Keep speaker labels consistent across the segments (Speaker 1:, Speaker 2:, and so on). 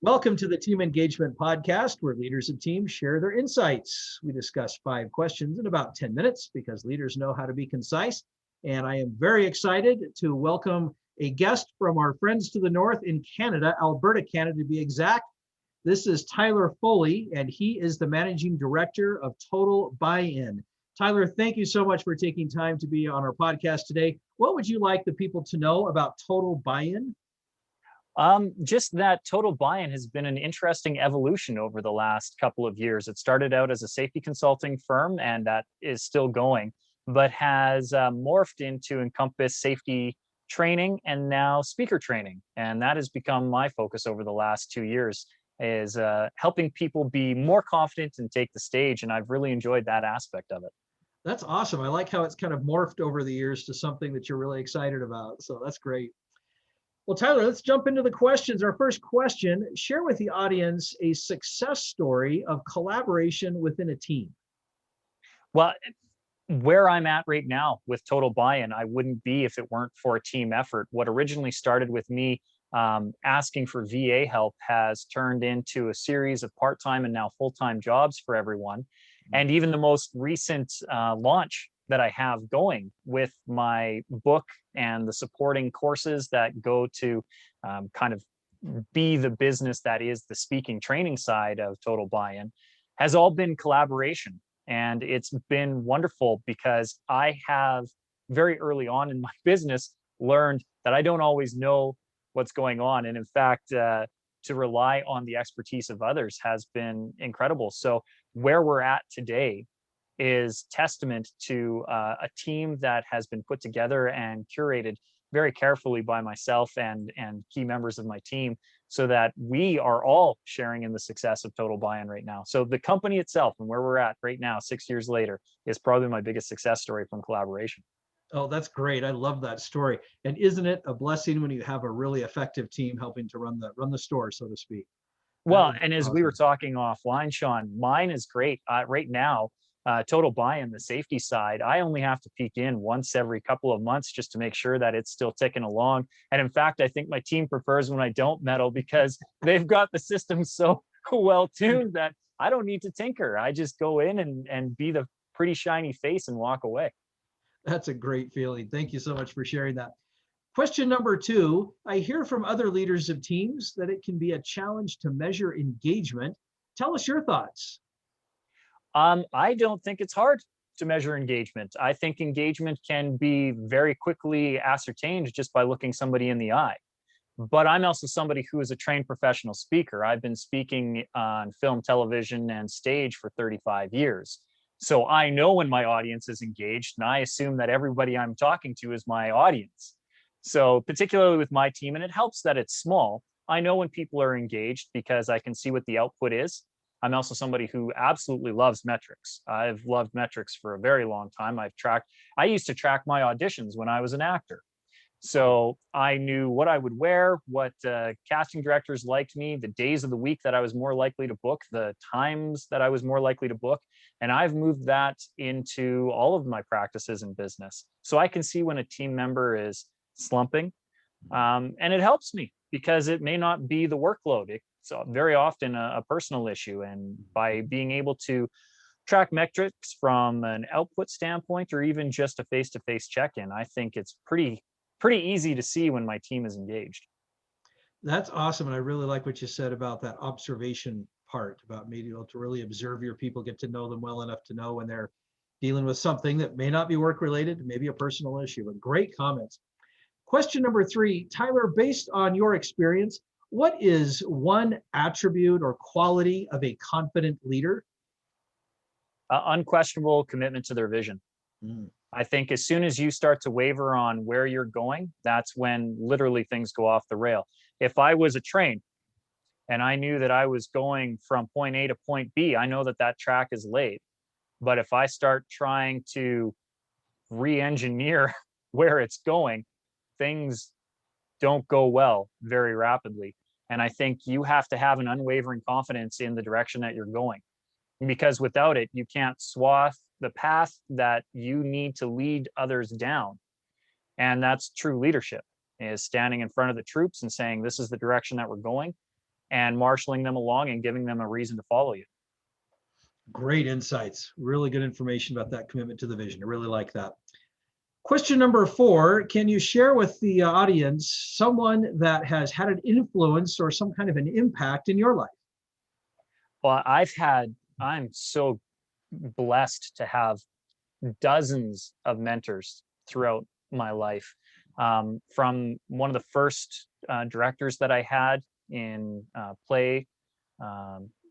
Speaker 1: Welcome to the Team Engagement Podcast, where leaders of teams share their insights. We discuss 5 questions in about 10 minutes because leaders know how to be concise. And I am very excited to welcome a guest from our friends to the north in Canada, Alberta, Canada to be exact. This is Tyler Foley, and he is the Managing Director of Total Buy-In. Tyler, thank you so much for taking time to be on our podcast today. What would you like the people to know about Total Buy-In?
Speaker 2: Just that Total Buy-In has been an interesting evolution over the last couple of years. It started out as a safety consulting firm, and that is still going, but has morphed into encompass safety training and now speaker training. And that has become my focus over the last 2 years, is helping people be more confident and take the stage. And I've really enjoyed that aspect of it.
Speaker 1: That's awesome. I like how it's kind of morphed over the years to something that you're really excited about. So that's great. Well, Tyler, let's jump into the questions. Our first question, share with the audience a success story of collaboration within a team.
Speaker 2: Well, where I'm at right now with Total Buy-In, I wouldn't be if it weren't for a team effort. What originally started with me asking for VA help has turned into a series of part-time and now full-time jobs for everyone. And even the most recent launch that I have going with my book and the supporting courses that go to kind of be the business that is the speaking training side of Total Buy-In has all been collaboration. And it's been wonderful because I have very early on in my business learned that I don't always know what's going on. And in fact, to rely on the expertise of others has been incredible. So where we're at today is testament to a team that has been put together and curated very carefully by myself and key members of my team, so that we are all sharing in the success of Total Buy-In right now. So the company itself and where we're at right now, 6 years later, is probably my biggest success story from collaboration.
Speaker 1: Oh, that's great. I love that story. And isn't it a blessing when you have a really effective team helping to run the store, so to speak?
Speaker 2: Well, and as
Speaker 1: Awesome.
Speaker 2: we were talking offline, Sean, mine is great. Right now, Total Buy-In, the safety side, I only have to peek in once every couple of months just to make sure that it's still ticking along. And in fact, I think my team prefers when I don't meddle because they've got the system so well tuned that I don't need to tinker. I just go in and be the pretty shiny face and walk away.
Speaker 1: That's a great feeling. Thank you so much for sharing that. Question number 2, I hear from other leaders of teams that it can be a challenge to measure engagement. Tell us your thoughts.
Speaker 2: I don't think it's hard to measure engagement. I think engagement can be very quickly ascertained just by looking somebody in the eye. But I'm also somebody who is a trained professional speaker. I've been speaking on film, television, and stage for 35 years. So I know when my audience is engaged, and I assume that everybody I'm talking to is my audience. So particularly with my team, and it helps that it's small, I know when people are engaged because I can see what the output is. I'm also somebody who absolutely loves metrics. I've loved metrics for a very long time. I used to track my auditions when I was an actor. So I knew what I would wear, what casting directors liked me, the days of the week that I was more likely to book, the times that I was more likely to book. And I've moved that into all of my practices in business. So I can see when a team member is slumping. And it helps me because it may not be the workload. It's very often a personal issue. And by being able to track metrics from an output standpoint or even just a face-to-face check-in, I think it's pretty easy to see when my team is engaged.
Speaker 1: That's awesome. And I really like what you said about that observation part, about being able to really observe your people, get to know them well enough to know when they're dealing with something that may not be work related, maybe a personal issue. But great comments. Question number 3, Tyler, based on your experience, what is one attribute or quality of a confident leader?
Speaker 2: Unquestionable commitment to their vision. I think as soon as you start to waver on where you're going, that's when literally things go off the rail. If I was a train and I knew that I was going from point A to point B, I know that that track is laid. But if I start trying to re-engineer where it's going, things don't go well very rapidly. And I think you have to have an unwavering confidence in the direction that you're going, because without it, you can't swath the path that you need to lead others down. And that's true leadership, is standing in front of the troops and saying, this is the direction that we're going. and marshaling them along and giving them a reason to follow you.
Speaker 1: Great insights. Really good information about that commitment to the vision. I really like that. Question number 4, can you share with the audience someone that has had an influence or some kind of an impact in your life?
Speaker 2: Well, I'm so blessed to have dozens of mentors throughout my life. From one of the first directors that I had in play,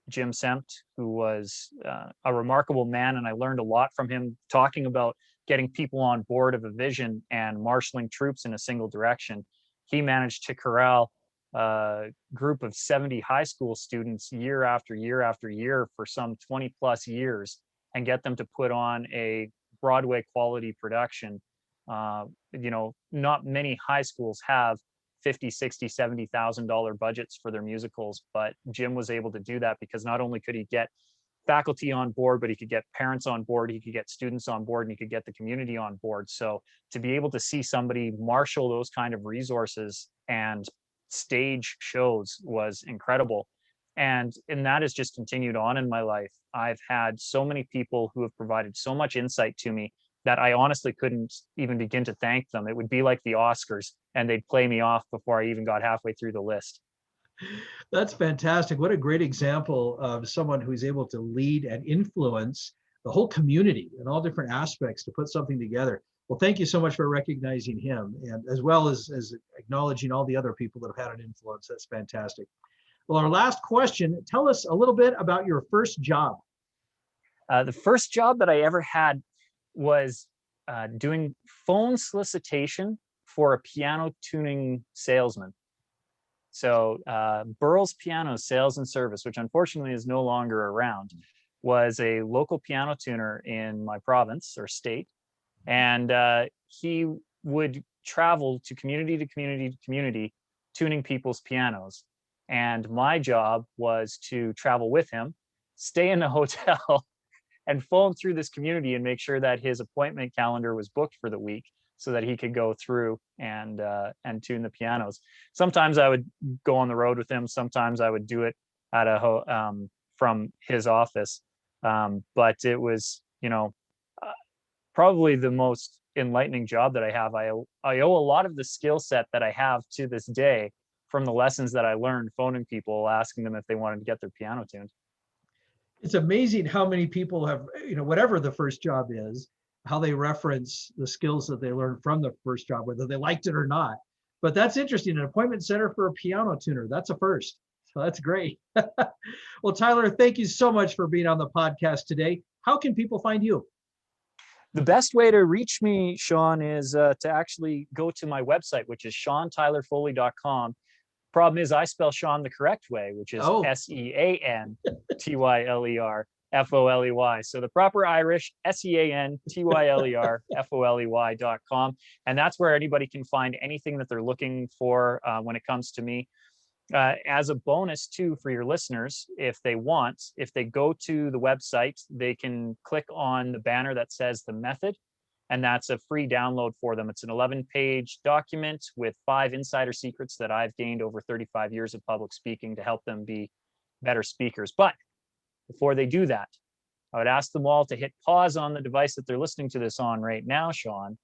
Speaker 2: Jim Sempt, who was a remarkable man, and I learned a lot from him, talking about getting people on board of a vision and marshaling troops in a single direction. He managed to corral a group of 70 high school students year after year after year for some 20 plus years and get them to put on a Broadway quality production. Not many high schools have 50, 60, $70,000 budgets for their musicals, but Jim was able to do that because not only could he get faculty on board, but he could get parents on board, he could get students on board, and he could get the community on board. So to be able to see somebody marshal those kind of resources and stage shows was incredible. And that has just continued on in my life. I've had so many people who have provided so much insight to me that I honestly couldn't even begin to thank them. It would be like the Oscars, and they'd play me off before I even got halfway through the list.
Speaker 1: That's fantastic. What a great example of someone who's able to lead and influence the whole community in all different aspects to put something together. Well, thank you so much for recognizing him, and as well as acknowledging all the other people that have had an influence. That's fantastic. Well, our last question, tell us a little bit about your first job.
Speaker 2: The first job that I ever had was doing phone solicitation for a piano tuning salesman. So Burl's Piano Sales and Service, which unfortunately is no longer around, was a local piano tuner in my province or state. And he would travel to community to community to community, tuning people's pianos. And my job was to travel with him, stay in a hotel, and phone through this community and make sure that his appointment calendar was booked for the week so that he could go through and tune the pianos. Sometimes I would go on the road with him. Sometimes I would do it at from his office. But it was, probably the most enlightening job that I have. I owe a lot of the skill set that I have to this day from the lessons that I learned phoning people, asking them if they wanted to get their piano tuned.
Speaker 1: It's amazing how many people have, whatever the first job is, how they reference the skills that they learned from the first job, whether they liked it or not. But that's interesting. An appointment center for a piano tuner, that's a first. So that's great. Well, Tyler, thank you so much for being on the podcast today. How can people find you?
Speaker 2: The best way to reach me, Sean, is to actually go to my website, which is SeanTylerFoley.com. Problem is, I spell Sean the correct way, which is SeanTylerFoley. So the proper Irish, SeanTylerFoley.com. And that's where anybody can find anything that they're looking for when it comes to me. As a bonus too, for your listeners, if they go to the website, they can click on the banner that says the method, and that's a free download for them. It's an 11-page document with 5 insider secrets that I've gained over 35 years of public speaking to help them be better speakers. But before they do that, I would ask them all to hit pause on the device that they're listening to this on right now, Sean,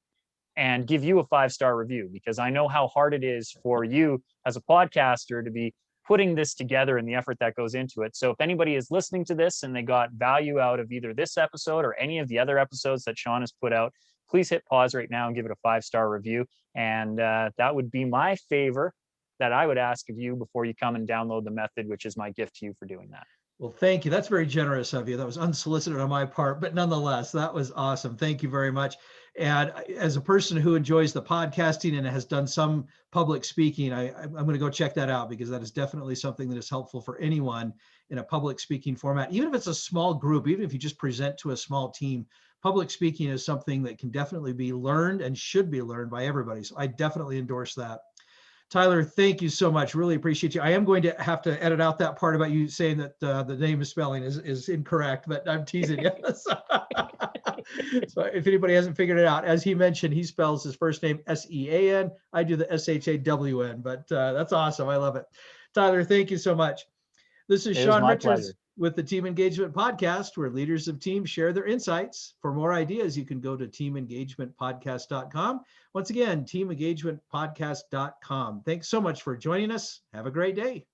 Speaker 2: and give you a 5-star review, because I know how hard it is for you as a podcaster to be putting this together and the effort that goes into it. So if anybody is listening to this and they got value out of either this episode or any of the other episodes that Sean has put out, please hit pause right now and give it a 5-star review. And that would be my favor that I would ask of you before you come and download the method, which is my gift to you for doing that.
Speaker 1: Well, thank you. That's very generous of you. That was unsolicited on my part, but nonetheless, that was awesome. Thank you very much. And as a person who enjoys the podcasting and has done some public speaking, I'm going to go check that out, because that is definitely something that is helpful for anyone in a public speaking format. Even if it's a small group, even if you just present to a small team, public speaking is something that can definitely be learned and should be learned by everybody. So I definitely endorse that. Tyler, thank you so much. Really appreciate you. I am going to have to edit out that part about you saying that the name is spelling is incorrect, but I'm teasing you. So if anybody hasn't figured it out, as he mentioned, he spells his first name S-E-A-N. I do the S-H-A-W-N, but that's awesome. I love it. Tyler, thank you so much. This is
Speaker 2: It was
Speaker 1: Sean
Speaker 2: my
Speaker 1: Richards
Speaker 2: pleasure.
Speaker 1: with the Team Engagement Podcast, where leaders of teams share their insights. For more ideas, you can go to teamengagementpodcast.com. Once again, teamengagementpodcast.com. Thanks so much for joining us. Have a great day.